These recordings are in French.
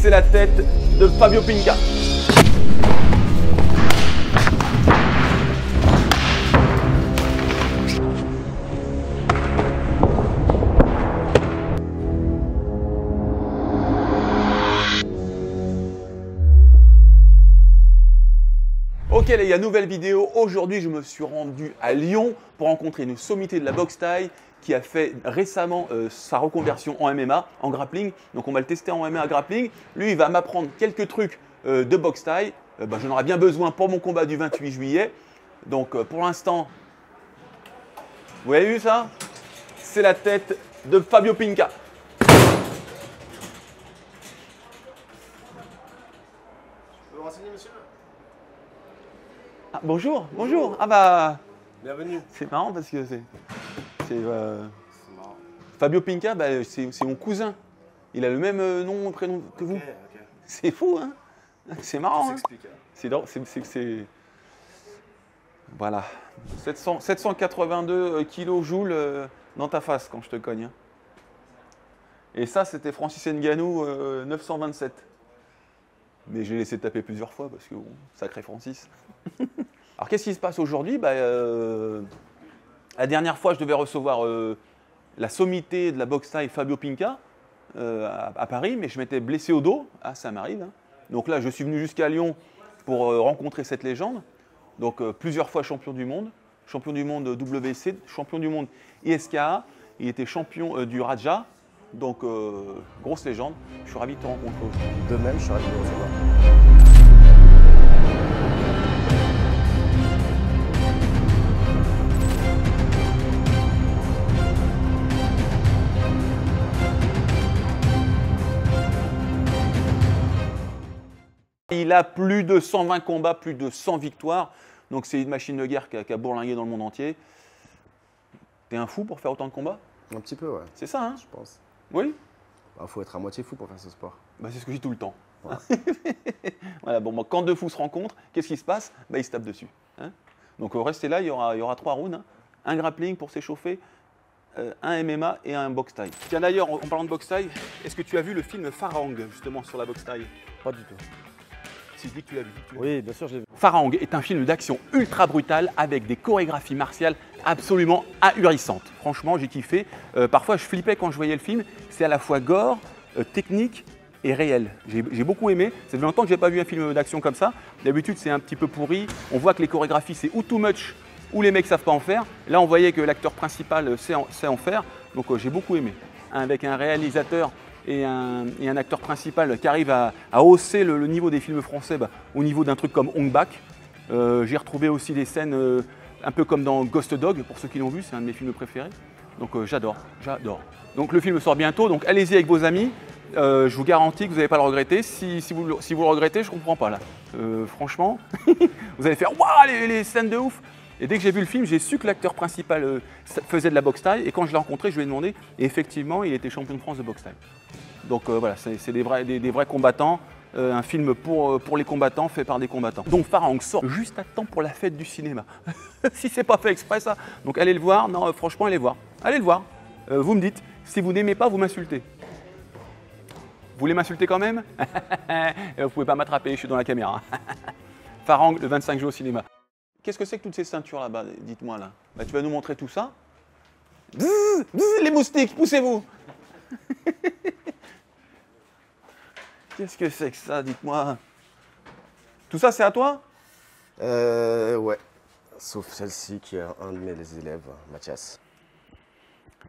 c'est la tête de Fabio Pinca. Ok les gars, nouvelle vidéo. Aujourd'hui, je me suis rendu à Lyon pour rencontrer une sommité de la boxe thaï qui a fait récemment sa reconversion en MMA, en grappling. Donc on va le tester en MMA grappling. Lui, il va m'apprendre quelques trucs de boxe thaï. J'en aurai bien besoin pour mon combat du 28 juillet. Donc pour l'instant, vous avez vu ça? C'est la tête de Fabio Pinca. Je peux vous renseigner, monsieur? Ah, bonjour, bonjour. Ah bah, bienvenue. c'est marrant parce que c'est marrant. Fabio Pinca, c'est mon cousin. Il a le même nom et prénom que vous. Ok. C'est fou, hein? C'est marrant. Ça Hein, s'explique. c'est drôle, voilà. 782 kilojoules dans ta face quand je te cogne. Hein. Et ça, c'était Francis Ngannou 927. Mais j'ai laissé taper plusieurs fois parce que, bon, sacré Francis. Alors, qu'est-ce qui se passe aujourd'hui? La dernière fois, je devais recevoir la sommité de la boxe thaï Fabio Pinca à Paris, mais je m'étais blessé au dos. Ah, ça m'arrive. Hein. Donc là, je suis venu jusqu'à Lyon pour rencontrer cette légende. Donc, plusieurs fois champion du monde WC, champion du monde ISKA. Il était champion du Raja. Donc, grosse légende. Je suis ravi de te rencontrer aujourd'hui. De même, je suis ravi de vous recevoir. Il a plus de 120 combats, plus de 100 victoires. Donc, c'est une machine de guerre qui a bourlingué dans le monde entier. T'es un fou pour faire autant de combats? Un petit peu, ouais. C'est ça, hein? Je pense. Oui? Faut être à moitié fou pour faire ce sport. C'est ce que je dis tout le temps. Voilà. Voilà, bon, quand deux fous se rencontrent, qu'est-ce qui se passe? Ils se tapent dessus. Hein. Donc restez là, il y aura 3 rounds. Hein. Un grappling pour s'échauffer, un MMA et un boxe thaï. Tiens d'ailleurs, en parlant de boxe thaï, est-ce que tu as vu le film Farang justement sur la boxe thaï? Pas du tout. Si je dis que tu l'as vu. Oui, bien sûr, je l'ai vu. Farang est un film d'action ultra brutal avec des chorégraphies martiales absolument ahurissantes. Franchement, j'ai kiffé. Parfois, je flippais quand je voyais le film. C'est à la fois gore, technique et réel. J'ai beaucoup aimé. Ça fait longtemps que je n'ai pas vu un film d'action comme ça. D'habitude, c'est un petit peu pourri. On voit que les chorégraphies, c'est ou too much ou les mecs ne savent pas en faire. Là, on voyait que l'acteur principal sait en faire. Donc, j'ai beaucoup aimé. Avec un réalisateur et un acteur principal qui arrive à hausser le niveau des films français au niveau d'un truc comme Hong Bak. J'ai retrouvé aussi des scènes un peu comme dans Ghost Dog, pour ceux qui l'ont vu, c'est un de mes films préférés. Donc j'adore. Donc le film sort bientôt, donc allez-y avec vos amis. Je vous garantis que vous n'allez pas le regretter. Si vous le regrettez, je ne comprends pas là. Franchement, vous allez faire « Waouh, les scènes de ouf !» Et dès que j'ai vu le film, j'ai su que l'acteur principal faisait de la boxe thaï. Et quand je l'ai rencontré, je lui ai demandé. Et effectivement, il était champion de France de boxe thaï. Donc voilà, c'est des vrais combattants. Un film pour les combattants, fait par des combattants. Donc Farang sort juste à temps pour la fête du cinéma. Si c'est pas fait exprès ça. Donc allez le voir. Non, franchement, allez le voir. Allez le voir. Vous me dites. Si vous n'aimez pas, vous m'insultez. Vous voulez m'insulter quand même? Vous pouvez pas m'attraper, je suis dans la caméra. Farang, le 25 juillet au cinéma. Qu'est-ce que c'est que toutes ces ceintures là-bas? Dites-moi là. Tu vas nous montrer tout ça? Bzz, bzz, les moustiques, poussez-vous. Qu'est-ce que c'est que ça? Dites-moi. Tout ça, c'est à toi? Ouais. Sauf celle-ci qui est un de mes élèves, Mathias.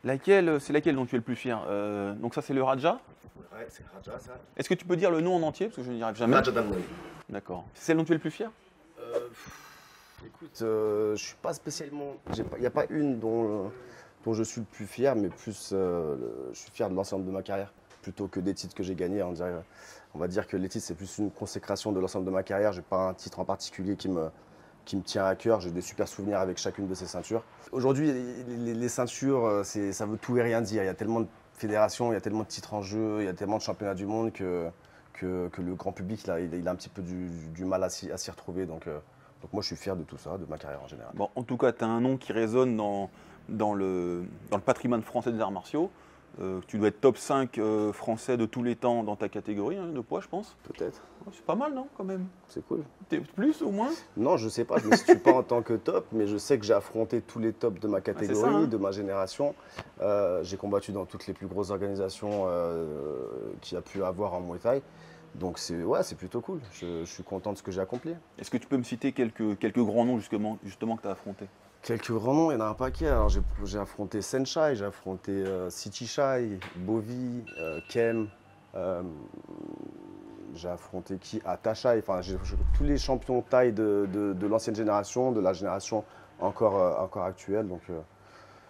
C'est laquelle dont tu es le plus fier? Donc ça, c'est le Raja? Ouais, c'est Raja, ça. Est-ce que tu peux dire le nom en entier? Parce que je n'y arrive jamais. Raja Damnoy. D'accord. C'est celle dont tu es le plus fier? Écoute, je suis pas spécialement... Il n'y a pas une dont je suis le plus fier, mais plus je suis fier de l'ensemble de ma carrière. Plutôt que des titres que j'ai gagnés. On va dire que les titres, c'est plus une consécration de l'ensemble de ma carrière. Je n'ai pas un titre en particulier qui me tient à cœur. J'ai des super souvenirs avec chacune de ces ceintures. Aujourd'hui, les ceintures, ça veut tout et rien dire. Il y a tellement de fédérations, il y a tellement de titres en jeu, il y a tellement de championnats du monde que le grand public, là, il a un petit peu du mal à s'y retrouver. Donc moi, je suis fier de tout ça, de ma carrière en général. Bon, en tout cas, tu as un nom qui résonne dans le patrimoine français des arts martiaux. Tu dois être top 5 français de tous les temps dans ta catégorie de poids, je pense. Peut-être. C'est pas mal, non, quand même? C'est cool. T'es plus, au moins? Non, je sais pas, je ne me situe pas en tant que top, mais je sais que j'ai affronté tous les tops de ma catégorie, ça, hein. de ma génération. J'ai combattu dans toutes les plus grosses organisations qu'il y a pu avoir en Muay Thai. Donc c'est plutôt cool. Je suis content de ce que j'ai accompli. Est-ce que tu peux me citer quelques grands noms justement que tu as affrontés? Quelques grands noms, il y en a un paquet. Alors j'ai affronté Senshai, j'ai affronté Sichichai, Bovi, Kem. J'ai affronté qui? Tachai. Enfin, tous les champions taille de l'ancienne génération, de la génération encore actuelle. Donc,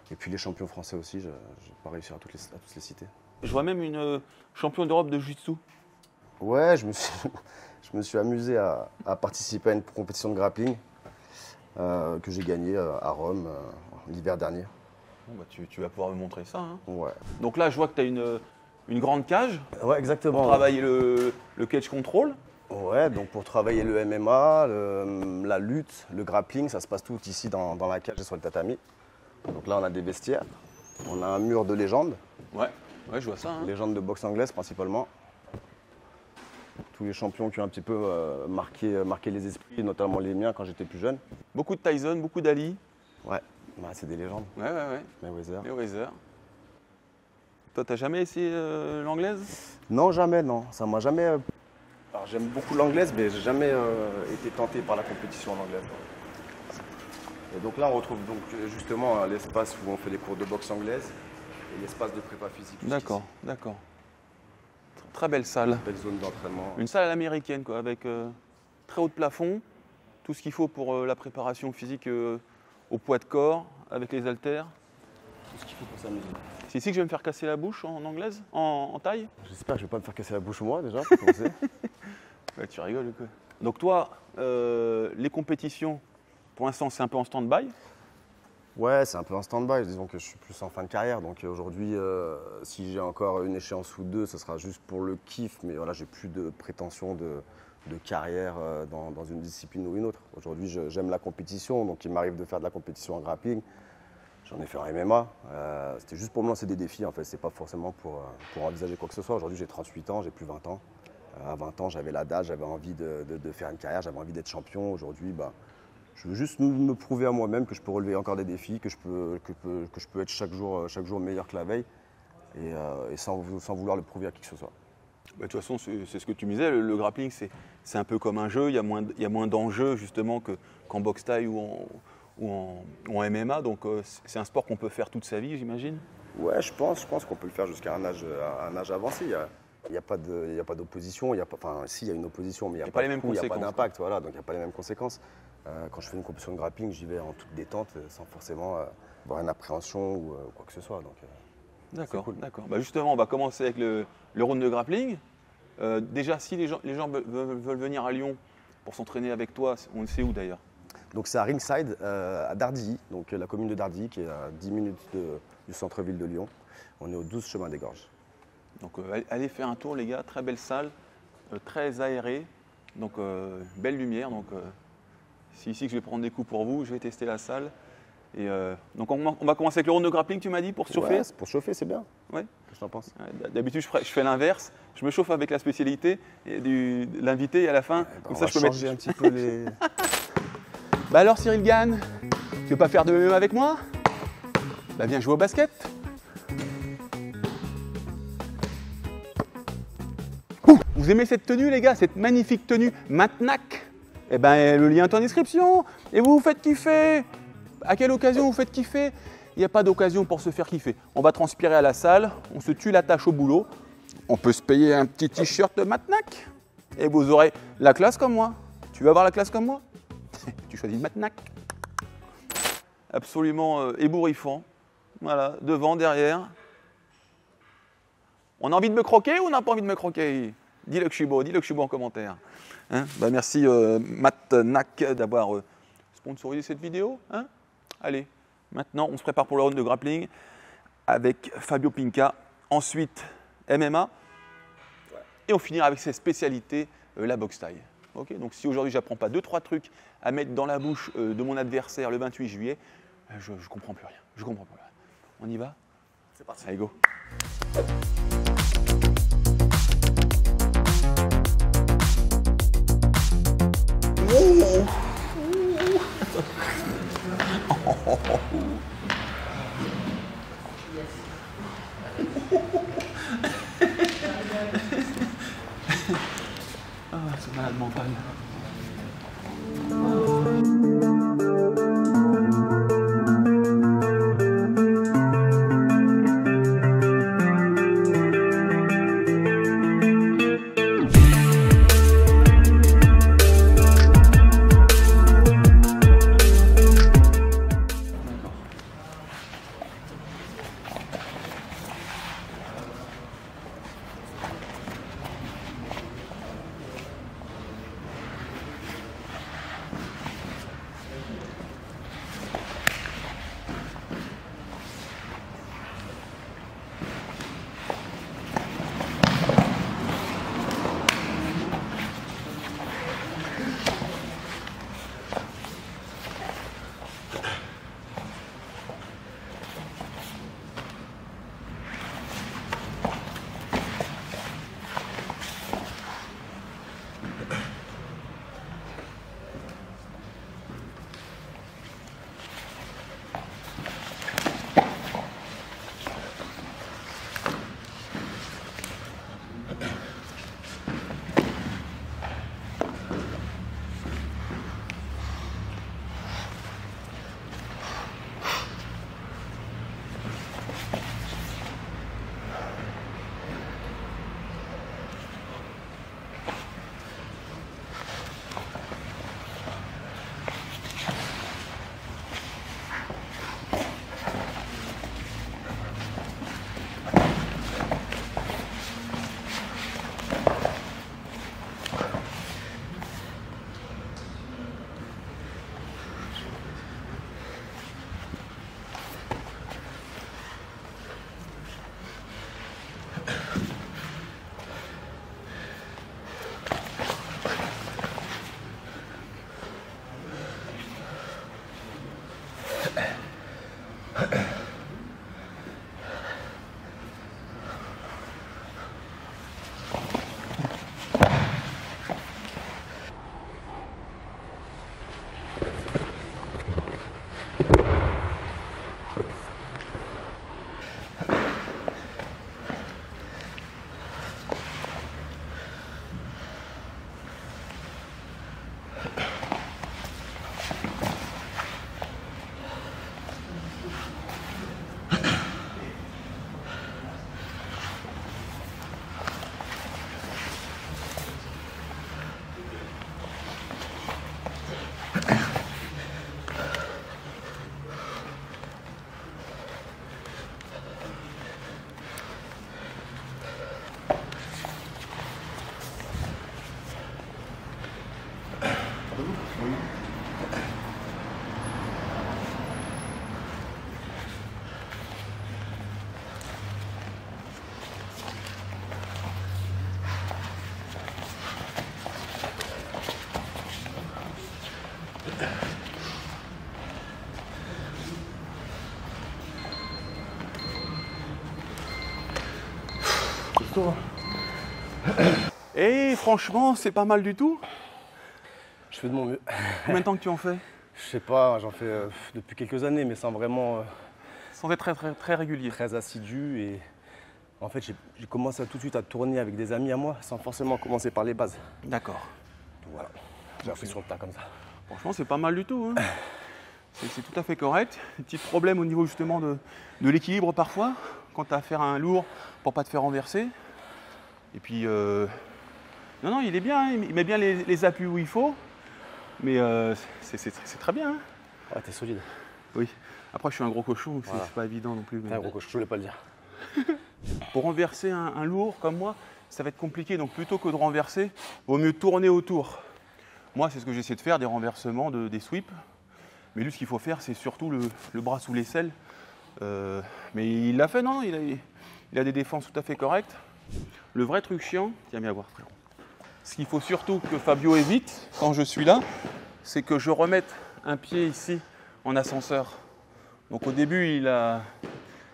et puis les champions français aussi, je n'ai pas réussi à tous les citer. Je vois même une championne d'Europe de Jiu-Jitsu. Ouais, je me suis amusé à participer à une compétition de grappling que j'ai gagnée à Rome l'hiver dernier. Bon, bah, tu vas pouvoir me montrer ça. Hein. Ouais. Donc là, je vois que tu as une grande cage Ouais, exactement. pour travailler le cage control. Ouais, donc pour travailler le MMA, la lutte, le grappling, ça se passe tout ici dans la cage et sur le tatami. Donc là, on a des vestiaires, on a un mur de légende. Ouais, je vois ça. Hein. Légende de boxe anglaise principalement. Tous les champions qui ont un petit peu marqué les esprits, notamment les miens quand j'étais plus jeune. Beaucoup de Tyson, beaucoup d'Ali. Ouais, c'est des légendes. Ouais. Mayweather. Toi, t'as jamais essayé l'anglaise? Non, jamais, non. Ça m'a jamais. Alors, j'aime beaucoup l'anglaise, mais j'ai jamais été tenté par la compétition en anglaise. Et donc là, on retrouve donc justement l'espace où on fait les cours de boxe anglaise et l'espace de prépa physique. D'accord. Très belle salle. Belle zone d'entraînement. Une salle à l'américaine, quoi, avec très haut de plafond, tout ce qu'il faut pour la préparation physique au poids de corps, avec les haltères. Tout ce qu'il faut pour s'amuser. C'est ici que je vais me faire casser la bouche en anglaise, en taille? J'espère que je ne vais pas me faire casser la bouche moi déjà, pour commencer. Ouais, tu rigoles quoi. Donc toi, les compétitions, pour l'instant, c'est un peu en stand-by? Ouais, c'est un peu en stand-by. Disons que je suis plus en fin de carrière. Donc aujourd'hui, si j'ai encore une échéance ou deux, ce sera juste pour le kiff. Mais voilà, j'ai plus de prétention de carrière dans une discipline ou une autre. Aujourd'hui, j'aime la compétition. Donc il m'arrive de faire de la compétition en grappling. J'en ai fait en MMA. C'était juste pour me lancer des défis. En fait, c'est pas forcément pour envisager quoi que ce soit. Aujourd'hui, j'ai 38 ans, j'ai plus 20 ans. À 20 ans, j'avais la dalle, j'avais envie de faire une carrière, j'avais envie d'être champion. Aujourd'hui, je veux juste me prouver à moi-même que je peux relever encore des défis, que je peux être chaque jour meilleur que la veille et sans vouloir le prouver à qui que ce soit. Bah, de toute façon, c'est ce que tu me disais, le grappling, c'est un peu comme un jeu, il y a moins d'enjeux justement qu'en boxe thaï ou en MMA, donc c'est un sport qu'on peut faire toute sa vie, j'imagine? Ouais, je pense qu'on peut le faire jusqu'à un âge avancé. Il n'y a pas d'opposition, si, il y a une opposition, mais il n'y a pas de coup, il n'y a pas d'impact, voilà, donc il n'y a pas les mêmes conséquences. Quand je fais une compétition de grappling, j'y vais en toute détente, sans forcément avoir une appréhension ou quoi que ce soit. D'accord, cool. d'accord. Bah justement, on va commencer avec le round de grappling. Déjà, si les gens veulent venir à Lyon pour s'entraîner avec toi, on le sait où d'ailleurs? Donc c'est à Ringside, à Dardilly, donc la commune de Dardilly, qui est à 10 minutes du centre-ville de Lyon. On est au 12 chemin des Gorges. Donc allez faire un tour les gars, très belle salle, très aérée, donc belle lumière. Donc c'est ici que je vais prendre des coups pour vous, je vais tester la salle. Et donc on va commencer avec le round de grappling, tu m'as dit, pour chauffer? Ouais, pour chauffer, c'est bien. Ouais. Qu'est-ce que t'en penses? D'habitude je fais l'inverse, je me chauffe avec la spécialité de l'invité et à la fin, comme ça je peux changer un petit peu les... Bah alors Cyril Gann, tu veux pas faire de MMA avec moi? Bah viens jouer au basket. Vous aimez cette tenue les gars, cette magnifique tenue Matnac? Eh ben le lien est en description. Et vous faites kiffer. À quelle occasion vous faites kiffer? Il n'y a pas d'occasion pour se faire kiffer. On va transpirer à la salle, on se tue la tâche au boulot. On peut se payer un petit t-shirt Matnac. Et vous aurez la classe comme moi. Tu veux avoir la classe comme moi? Tu choisis Matnac. Absolument ébouriffant. Voilà, devant, derrière. On a envie de me croquer ou on n'a pas envie de me croquer? Dis-le que je suis beau, en commentaire. Hein, bah merci Matnac d'avoir sponsorisé cette vidéo. Hein. Allez, maintenant on se prépare pour le round de grappling avec Fabio Pinca. Ensuite MMA. Et on finira avec ses spécialités, la boxe thaï. Okay, donc si aujourd'hui j'apprends pas 2-3 trucs à mettre dans la bouche de mon adversaire le 28 juillet, je comprends plus rien. On y va? C'est parti. Allez go. Ah, c'est malade mental. Et franchement, c'est pas mal du tout. Je fais de mon mieux. Combien de temps que tu en fais? Je sais pas, j'en fais depuis quelques années, mais sans vraiment Sans être très régulier. très assidu. Et en fait, j'ai commencé tout de suite à tourner avec des amis à moi, sans forcément commencer par les bases. D'accord. Donc voilà, j'ai appris sur le tas comme ça. Franchement, c'est pas mal du tout. Hein. C'est tout à fait correct. Des petits problèmes au niveau justement de l'équilibre parfois, quand tu as à faire un lourd pour pas te faire renverser. Et puis, non, il est bien, hein. Il met bien les appuis où il faut. Mais c'est très bien. Hein. Ouais, t'es solide. Oui. Après, je suis un gros cochon, donc Voilà. c'est pas évident non plus. T'es un gros coach, je voulais pas le dire. Pour renverser un lourd comme moi, ça va être compliqué. Donc plutôt que de renverser, vaut mieux tourner autour. Moi, c'est ce que j'essaie de faire, des renversements, des sweeps. Mais lui, ce qu'il faut faire, c'est surtout le bras sous l'aisselle. Mais il l'a fait, non? Il a des défenses tout à fait correctes. Le vrai truc chiant, tiens bien à voir, frérot. Ce qu'il faut surtout que Fabio évite, quand je suis là, c'est que je remette un pied ici en ascenseur. Donc au début, il a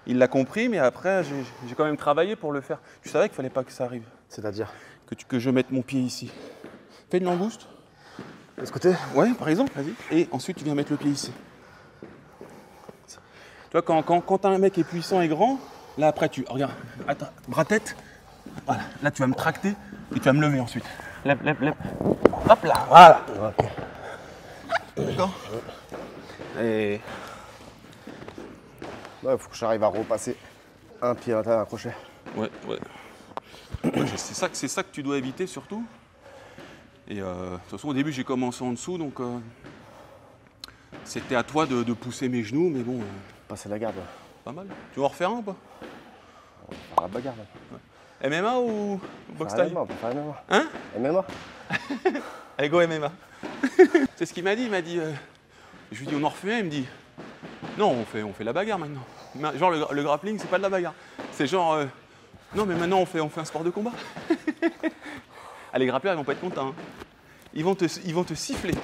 il l'a compris, mais après, j'ai quand même travaillé pour le faire. Tu savais qu'il fallait pas que ça arrive. C'est-à-dire? Que je mette mon pied ici. Fais une langouste. De ce côté? Ouais, par exemple, vas-y. Et ensuite, tu viens mettre le pied ici. Tu vois, quand un mec est puissant et grand, là, après, regarde, attends, bras-tête. Voilà, là, tu vas me tracter et tu vas me lever ensuite. Lève. Hop là, voilà. Ok. D'accord. Et Il faut que j'arrive à repasser un pied à l'intérieur d'un crochet. ouais. C'est ça que tu dois éviter surtout. Et de toute façon, au début, j'ai commencé en dessous, donc c'était à toi de pousser mes genoux, mais bon, Passer la garde. pas mal. Tu veux en refaire un ou pas? On va faire la bagarre. Là. MMA ou boxe Faire taille? MMA, on peut faire MMA. Hein? MMA? Allez, go MMA. C'est ce qu'il m'a dit, je lui dis on en refait un, il me dit non, on fait la bagarre maintenant. Genre le grappling, c'est pas de la bagarre. C'est genre non mais maintenant on fait un sport de combat. Ah, les grappleurs ils vont pas être contents. Hein. Ils vont te siffler.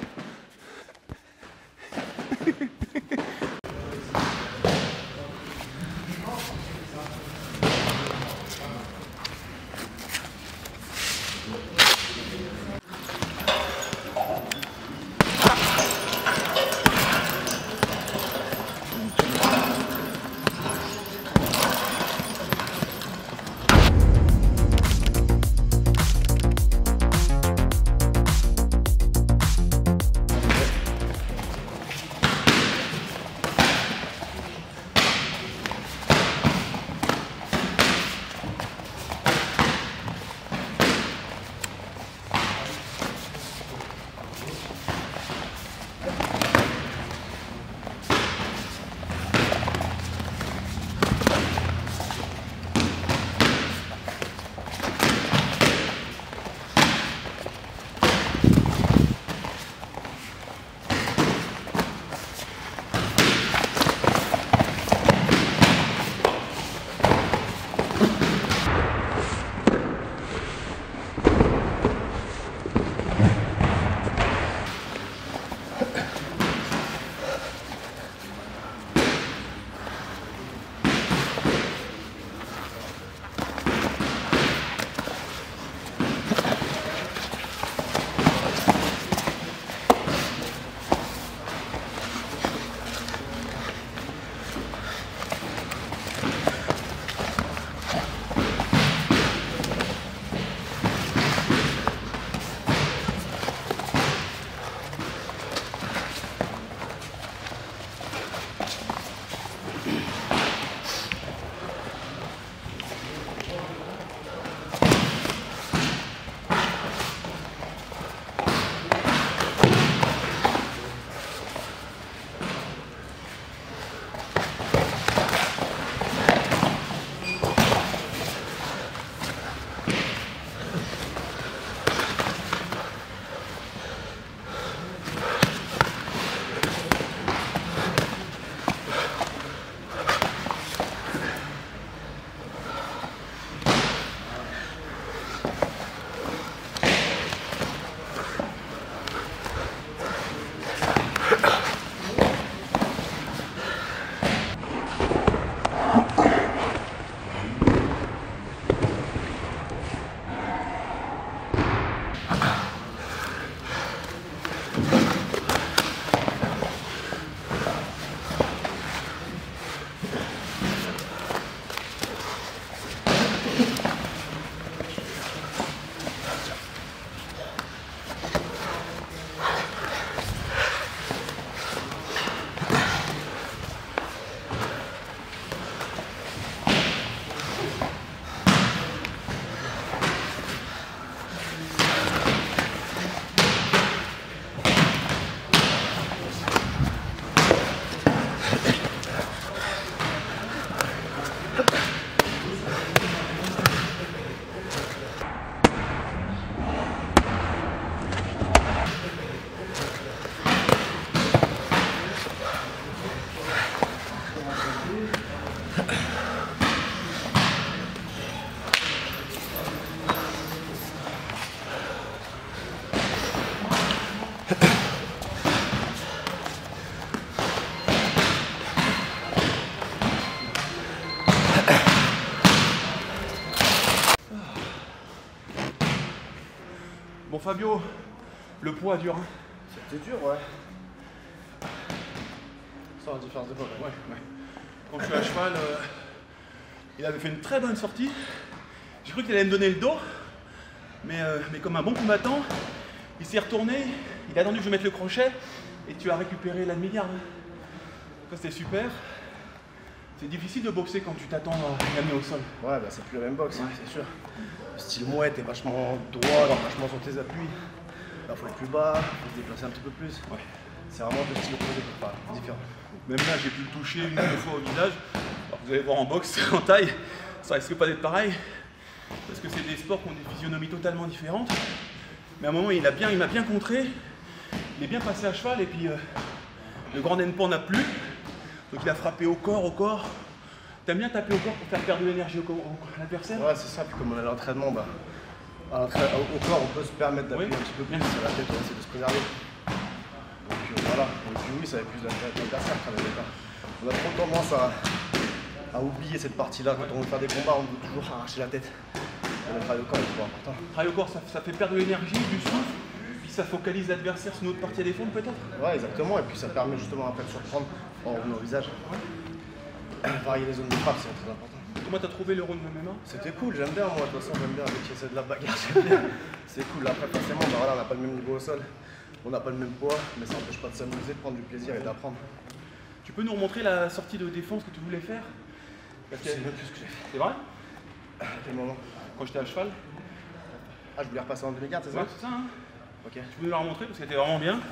Bon Fabio, le poids dur. Hein. C'était dur, ouais. Sans la différence de poids. Ouais. Quand je suis à cheval, il avait fait une très bonne sortie. J'ai cru qu'il allait me donner le dos, mais comme un bon combattant, il s'est retourné, il a attendu que je mette le crochet et tu as récupéré la demi-garde. Ça c'était super. C'est difficile de boxer quand tu t'attends à l'amener au sol. Ouais, bah c'est plus la même boxe, c'est sûr. Le style mouette est vachement droit, alors vachement sur tes appuis. Là, faut être plus bas, faut se déplacer un petit peu plus. Ouais. C'est vraiment deux styles opposés, différents. Même là, j'ai pu le toucher une ou deux fois au visage. Alors, vous allez voir en boxe, en taille, ça risque pas d'être pareil. Parce que c'est des sports qui ont des physionomies totalement différentes. Mais à un moment, il m'a bien contré. Il est bien passé à cheval et puis le grand endpoint n'a plus. Donc il a frappé au corps. T'aimes bien taper au corps pour faire perdre de l'énergie à l'adversaire? Ouais, c'est ça. Puis comme on a l'entraînement, bah, au corps, on peut se permettre d'appuyer un petit peu plus sur la tête, on essaie de se préserver. Donc voilà. Et puis oui, ça va plus l'adversaire. On a trop tendance à oublier cette partie-là. Quand on veut faire des combats, on veut toujours arracher la tête. Le travail au corps est trop important. Le travail au corps, ça fait perdre de l'énergie, du souffle, puis ça focalise l'adversaire sur une autre partie à défendre peut-être? Ouais, exactement. Et puis ça permet justement après de surprendre en revenant au visage. Varier les zones de frappe, c'est très important. Comment t'as trouvé le round de MMA? C'était cool, j'aime bien moi, de toute façon j'aime bien avec c'est de la bagarre, j'aime bien. C'est cool, après forcément, bah voilà, on n'a pas le même niveau au sol, on n'a pas le même poids, mais ça n'empêche pas de s'amuser, de prendre du plaisir et d'apprendre. Tu peux nous remontrer la sortie de défense que tu voulais faire? C'est même plus ce que j'ai fait. C'est vrai? À quel moment? Quand j'étais à cheval? Ah, je voulais repasser en demi-garde, c'est ça? Ouais, c'est ça, hein. Ok. Tu peux nous la remontrer parce qu'elle était vraiment bien. Donc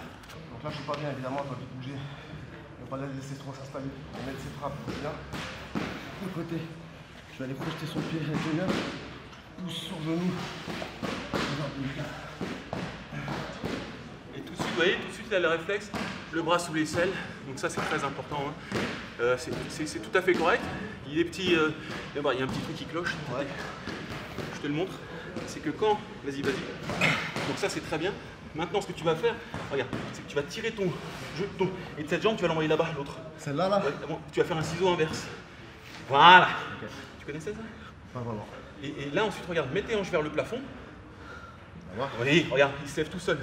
là, je suis pas bien, évidemment, je dois vite bouger. Je ne vais pas la laisser trop s'installer. On va mettre ses frappes bien. De côté, je vais aller projeter son pied avec le mien. Pousse sur le genou. Et tout de suite, vous voyez, tout de suite, il a le réflexe, le bras sous l'aisselle. Donc ça, c'est très important. Hein. C'est tout à fait correct. Il est petit, il y a un petit truc qui cloche. Ouais. Je te le montre. C'est que quand, vas-y. Donc ça, c'est très bien. Maintenant, ce que tu vas faire, regarde, c'est que tu vas tirer ton genou et de cette jambe, tu vas l'envoyer là-bas, l'autre. Celle-là, là, bon, tu vas faire un ciseau inverse. Voilà. Okay. Tu connaissais ça? Pas vraiment. Et là, ensuite, regarde, mets tes hanches vers le plafond. Oui, regarde, il se lève tout seul. Ouais.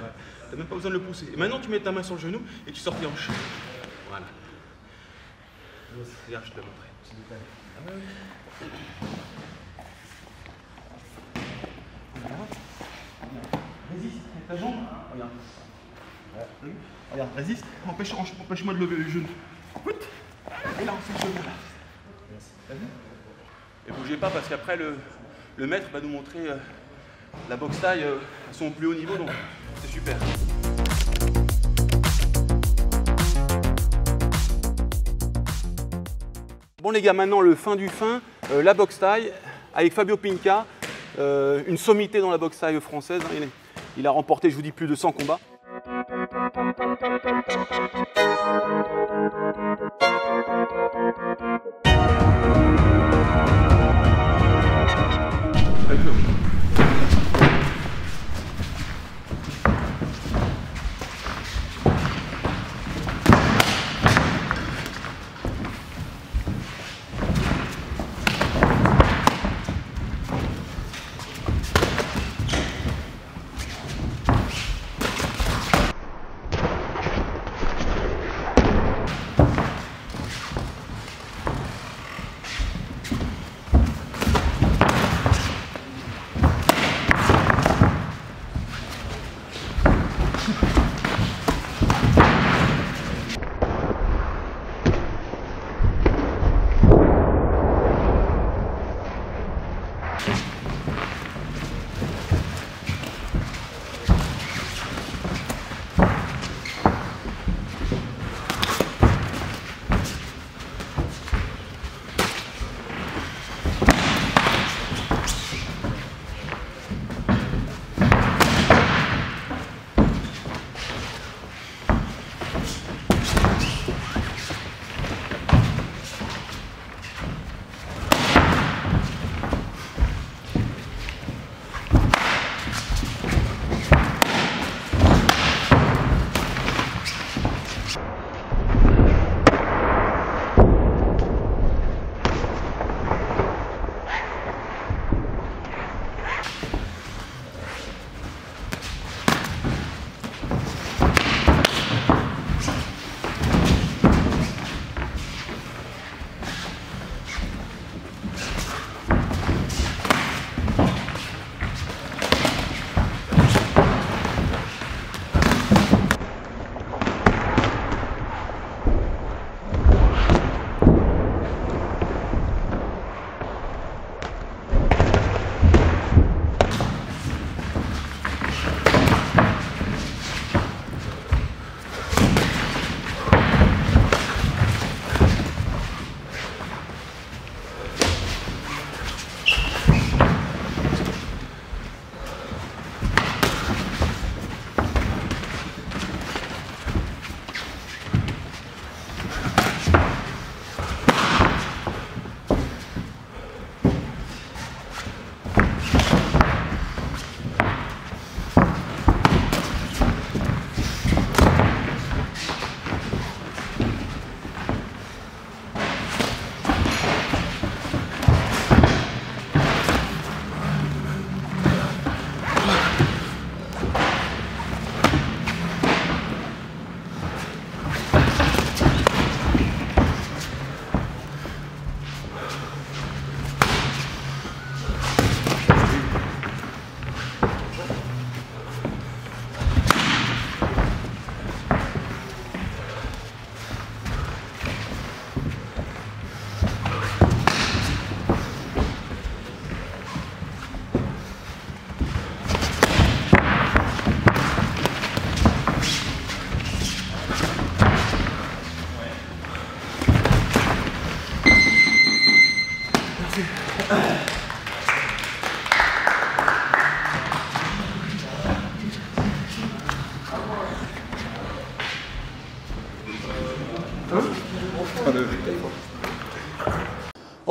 Tu n'as même pas besoin de le pousser. Et maintenant, tu mets ta main sur le genou et tu sors tes hanches. Voilà. Regarde, je te l'ai montré. Ah ouais. Résiste, ta jambe. Regarde. Ouais. Regarde, résiste. Empêche-moi de lever le genou. Et là, on fait le genou là. T'as vu? Et bougez pas parce qu'après le maître va nous montrer la boxe taille à son plus haut niveau, donc c'est super. Bon les gars, maintenant le fin du fin, la boxe taille avec Fabio Pinca, une sommité dans la boxe taille française. Hein, il a remporté, je vous dis, plus de 100 combats.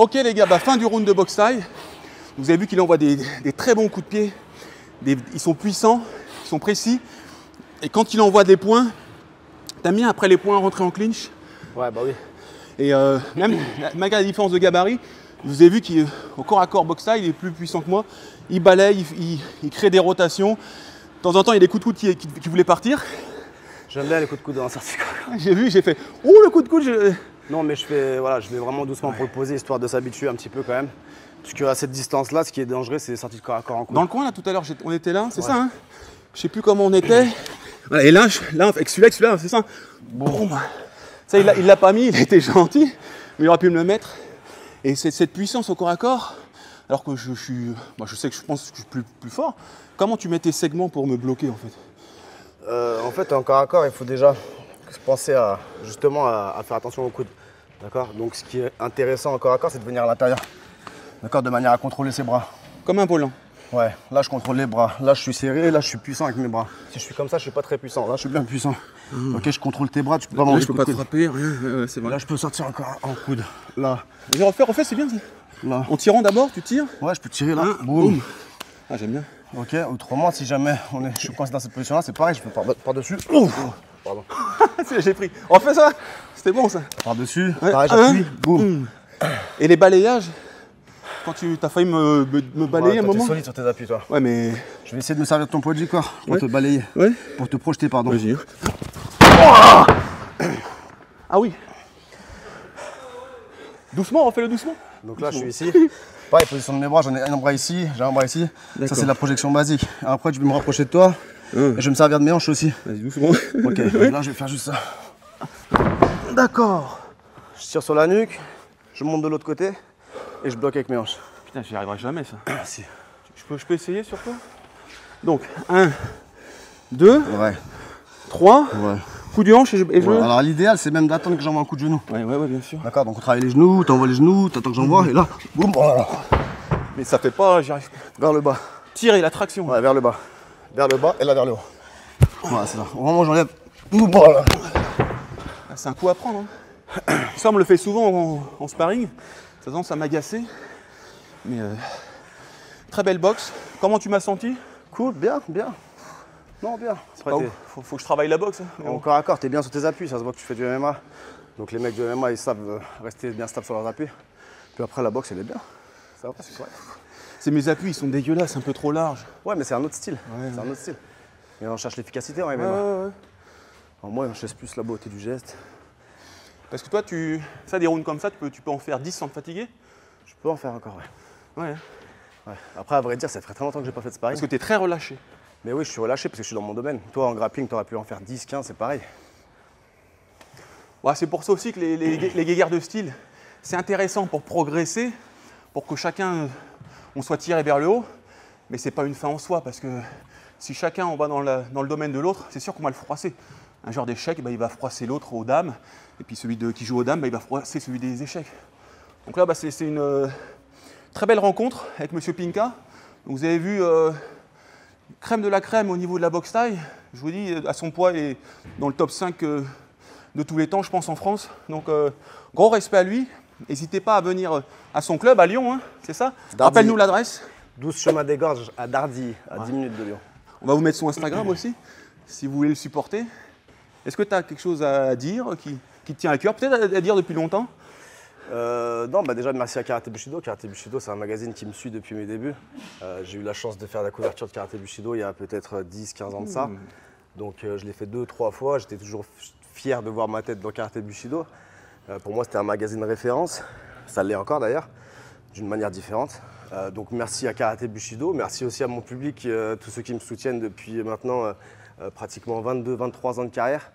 Ok les gars, bah, fin du round de boxe taille. Vous avez vu qu'il envoie des très bons coups de pied. Ils sont puissants, ils sont précis. Et quand il envoie des points, t'aimes bien après les points rentrer en clinch? Ouais, bah oui. Et même malgré la différence de gabarit, vous avez vu qu'au corps à corps boxe taille, il est plus puissant que moi. Il balaye, il crée des rotations. De temps en temps, il y a des coups de coude qui voulaient partir. J'aime bien les coups de coude dans la sortie. J'ai vu, j'ai fait « Ouh, le coup de coude !» Non, mais je vais vraiment doucement pour le poser, histoire de s'habituer un petit peu quand même. Parce qu'à cette distance-là, ce qui est dangereux, c'est les sorties de corps à corps en coude. Dans le coin, là, tout à l'heure, on était là, c'est ça, hein? Je sais plus comment on était. Voilà, et là, avec celui-là, c'est ça. Bon. Ça, il l'a pas mis, il a été gentil, mais il aurait pu me le mettre. Et c'est cette puissance au corps à corps, alors que je sais que je pense que je suis plus fort. Comment tu mets tes segments pour me bloquer, en fait? En fait, en corps à corps, il faut déjà penser justement à faire attention au coude. D'accord? Donc, ce qui est intéressant en corps à corps, c'est de venir à l'intérieur. D'accord? De manière à contrôler ses bras. Comme un volant. Ouais, là je contrôle les bras. Là je suis serré, là je suis puissant avec mes bras. Si je suis comme ça, je suis pas très puissant. Là je suis bien puissant. Ok, je contrôle tes bras, tu peux pas m'enlever. Je peux pas te frapper, rien, c'est vrai. Là je peux sortir encore en coude. Là. Vas-y, refais, c'est bien ça. Là. En tirant d'abord, tu tires? Ouais, je peux tirer là. Boum. Ah, j'aime bien. Ok, autrement, si jamais je suis coincé dans cette position là, c'est pareil, je peux par-dessus. Pardon. J'ai pris. Refais ça. C'était bon ça. Par-dessus, pareil, j'appuie. Boum. Et les balayages? Quand tu as failli me balayer un moment? Tu es solide sur tes appuis, toi. Ouais, mais. Je vais essayer de me servir de ton poids du corps pour te balayer. Ouais. Pour te projeter, pardon. Vas-y. Ah oui. Doucement, refais-le doucement. Donc là, je suis ici. Pareil, position de mes bras, j'en ai un bras ici, j'ai un bras ici. Ça, c'est la projection basique. Après, je vais me rapprocher de toi et je vais me servir de mes hanches aussi. Vas-y, doucement. Ok, là, je vais faire juste ça. D'accord. Je tire sur la nuque, je monte de l'autre côté et je bloque avec mes hanches. Putain, j'y arriverai jamais ça. Si. Je peux essayer sur toi? Donc, 1, 2, Ouais. 3, Ouais. coup du hanche et je. Ouais, alors l'idéal, c'est même d'attendre que j'envoie un coup de genou. Ouais, bien sûr. D'accord, donc on travaille les genoux, t'envoies les genoux, t'attends que j'envoie et là, boum, voilà. Mais ça fait pas, j'y arrive. Vers le bas. Tirer la traction. Ouais, vers le bas. Vers le bas et là vers le haut. Voilà, c'est ça. Au moment où j'enlève, boum, voilà. Ah, c'est un coup à prendre. Hein. Ça, on me le fait souvent en sparring. Ça tendance à m'agacer. Mais très belle boxe. Comment tu m'as senti? Cool, bien, bien. Non, bien. Après, faut que je travaille la boxe. Hein. Encore à corps, t'es bien sur tes appuis, ça se voit que tu fais du MMA. Donc les mecs du MMA, ils savent rester bien stables sur leurs appuis. Puis après, la boxe, elle est bien. Ça va, c'est correct. C'est mes appuis, ils sont dégueulasses, un peu trop larges. Ouais, mais c'est un autre style. Ouais, c'est un autre style. Et on cherche l'efficacité en MMA. Ouais. En moi, on cherche plus la beauté du geste. Parce que toi, ça, des rounds comme ça, tu peux en faire 10 sans te fatiguer? Je peux en faire encore, ouais. Ouais. Ouais. Après, à vrai dire, ça fait très longtemps que j'ai pas fait de sparring. Parce que tu es très relâché. Mais oui, je suis relâché parce que je suis dans mon domaine. Toi, en grappling, tu aurais pu en faire 10, 15, c'est pareil. Ouais, c'est pour ça aussi que les guéguerres de style, c'est intéressant pour progresser, pour que chacun, on soit tiré vers le haut, mais c'est pas une fin en soi, parce que si chacun on va dans le domaine de l'autre, c'est sûr qu'on va le froisser. Un joueur d'échecs, il va froisser l'autre aux dames, et puis celui qui joue aux dames, il va froisser celui des échecs. Donc là, c'est une très belle rencontre avec M. Pinka. Donc, vous avez vu, crème de la crème au niveau de la boxe taille. Je vous dis, à son poids, il est dans le top 5 de tous les temps, je pense, en France. Donc, gros respect à lui. N'hésitez pas à venir à son club à Lyon, hein, c'est ça? Rappelle-nous l'adresse. 12 chemin des Gorges à Dardy, à 10 minutes de Lyon. On va vous mettre son Instagram aussi, si vous voulez le supporter. Est-ce que tu as quelque chose à dire qui te tient à cœur? Peut-être à dire depuis longtemps? Non, bah déjà merci à Karaté Bushido. Karaté Bushido, c'est un magazine qui me suit depuis mes débuts. J'ai eu la chance de faire la couverture de Karaté Bushido il y a peut-être 10-15 ans de ça. Donc je l'ai fait 2-3 fois. J'étais toujours fier de voir ma tête dans Karaté Bushido. Pour moi, c'était un magazine référence. Ça l'est encore d'ailleurs, d'une manière différente. Donc merci à Karaté Bushido. Merci aussi à mon public, tous ceux qui me soutiennent depuis maintenant pratiquement 22-23 ans de carrière.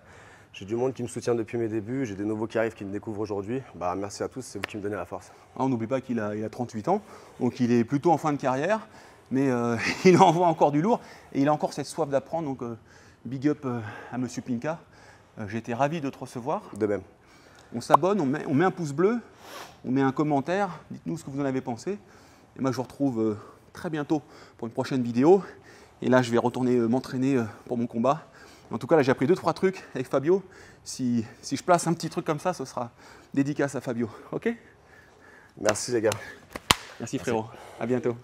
J'ai du monde qui me soutient depuis mes débuts, j'ai des nouveaux qui arrivent, qui me découvrent aujourd'hui. Bah, merci à tous, c'est vous qui me donnez la force. On n'oublie pas qu'il a 38 ans, donc il est plutôt en fin de carrière, mais il envoie encore du lourd et il a encore cette soif d'apprendre. Donc big up à M. Pinka. J'ai été ravi de te recevoir. De même. On s'abonne, on met un pouce bleu, on met un commentaire, dites-nous ce que vous en avez pensé. Et moi je vous retrouve très bientôt pour une prochaine vidéo. Et là je vais retourner m'entraîner pour mon combat. En tout cas, là, j'ai appris 2-3 trucs avec Fabio. Si je place un petit truc comme ça, ce sera dédicace à Fabio. OK? Merci les gars. Merci frérot. À bientôt.